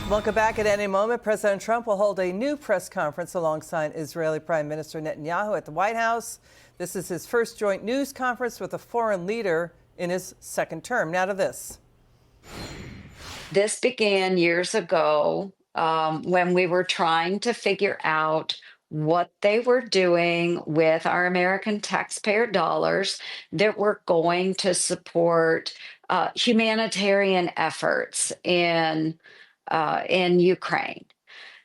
Welcome back. At any moment, President Trump will hold a new press conference alongside Israeli Prime Minister Netanyahu at the White House. This is his first joint news conference with a foreign leader in his second term. Now to this. This began years ago when we were trying to figure out what they were doing with our American taxpayer dollars that were going to support humanitarian efforts in Ukraine.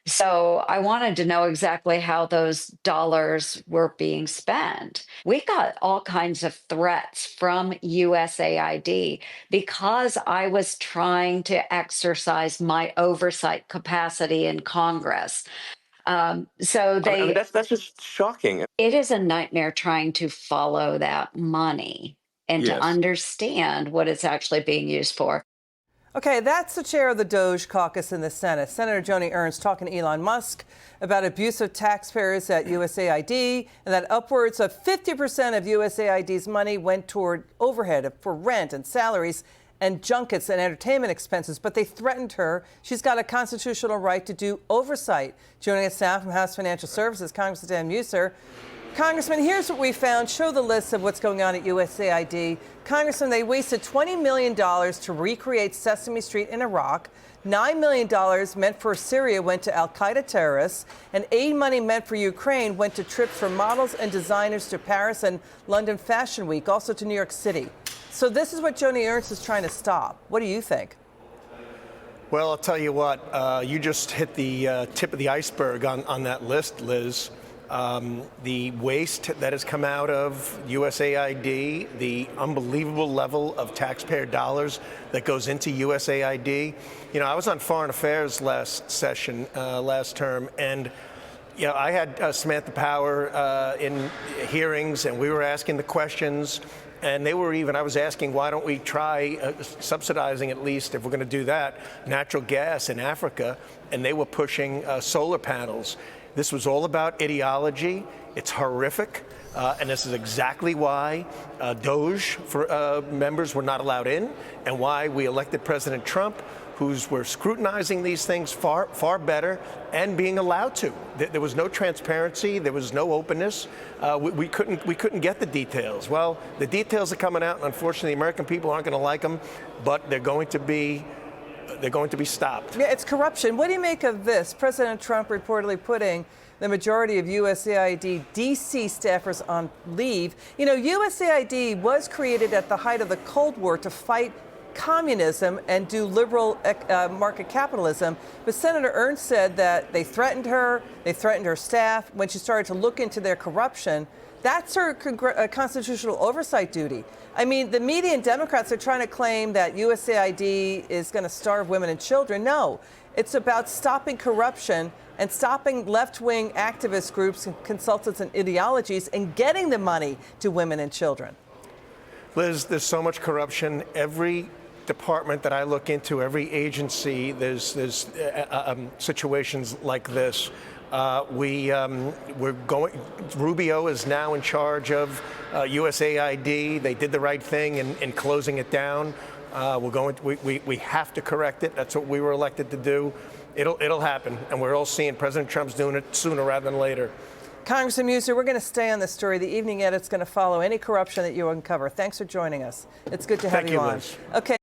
So I wanted to know exactly how those dollars were being spent. We got all kinds of threats from USAID because I was trying to exercise my oversight capacity in Congress. So I mean, they, that's just shocking. it is a nightmare trying to follow that money and to Yes. understand what it's actually being used for. Okay, that's the chair of the DOJ caucus in the Senate, Senator Joni Ernst, talking to Elon Musk about abuse of taxpayers at USAID, and that upwards of 50% of USAID's money went toward overhead for rent and salaries and junkets and entertainment expenses. But they threatened her. She's got a constitutional right to do oversight. Joining us now from House Financial Services, Congressman Dan Meuser. Congressman, here's what we found. Show the list of what's going on at USAID. Congressman, they wasted $20 million to recreate Sesame Street in Iraq. $9 million meant for Syria went to al-Qaeda terrorists. And aid money meant for Ukraine went to trips for models and designers to Paris and London Fashion Week, also to New York City. So this is what Joni Ernst is trying to stop. What do you think? Well, I'll tell you what, you just hit the tip of the iceberg on that list, Liz. The waste that has come out of USAID, the unbelievable level of taxpayer dollars that goes into USAID. You know, I was on Foreign Affairs last session, last term, and you know, I had Samantha Power in hearings, and we were asking the questions. And they were even, I was asking, why don't we try subsidizing, at least, if we're going to do that, natural gas in Africa? And they were pushing solar panels. This was all about ideology. It's horrific. And this is exactly why DOJ members were not allowed in, and why we elected President Trump, we're scrutinizing these things far better and being allowed to. There was no transparency. There was no openness. We couldn't get the details. Well, the details are coming out, and unfortunately, the American people aren't going to like them, but they're going to be stopped. Yeah, it's corruption. What do you make of this? President Trump reportedly putting the majority of USAID DC staffers on leave. You know, USAID was created at the height of the Cold War to fight communism and do liberal market capitalism. But Senator Ernst said that they threatened her staff when she started to look into their corruption. That's her constitutional oversight duty. I mean, the media and Democrats are trying to claim that USAID is going to starve women and children. No, it's about stopping corruption and stopping left-wing activist groups and consultants and ideologies and getting the money to women and children. Liz, there's so much corruption. Every department that I look into, every agency, there's situations like this. Rubio is now in charge of USAID. They did the right thing in closing it down. We have to correct it. That's what we were elected to do. It'll happen, and we're all seeing President Trump's doing it sooner rather than later. Congressman Meuser, we're going to stay on this story. The evening edit's going to follow any corruption that you uncover. Thanks for joining us. It's good to have you on. Liz. Okay.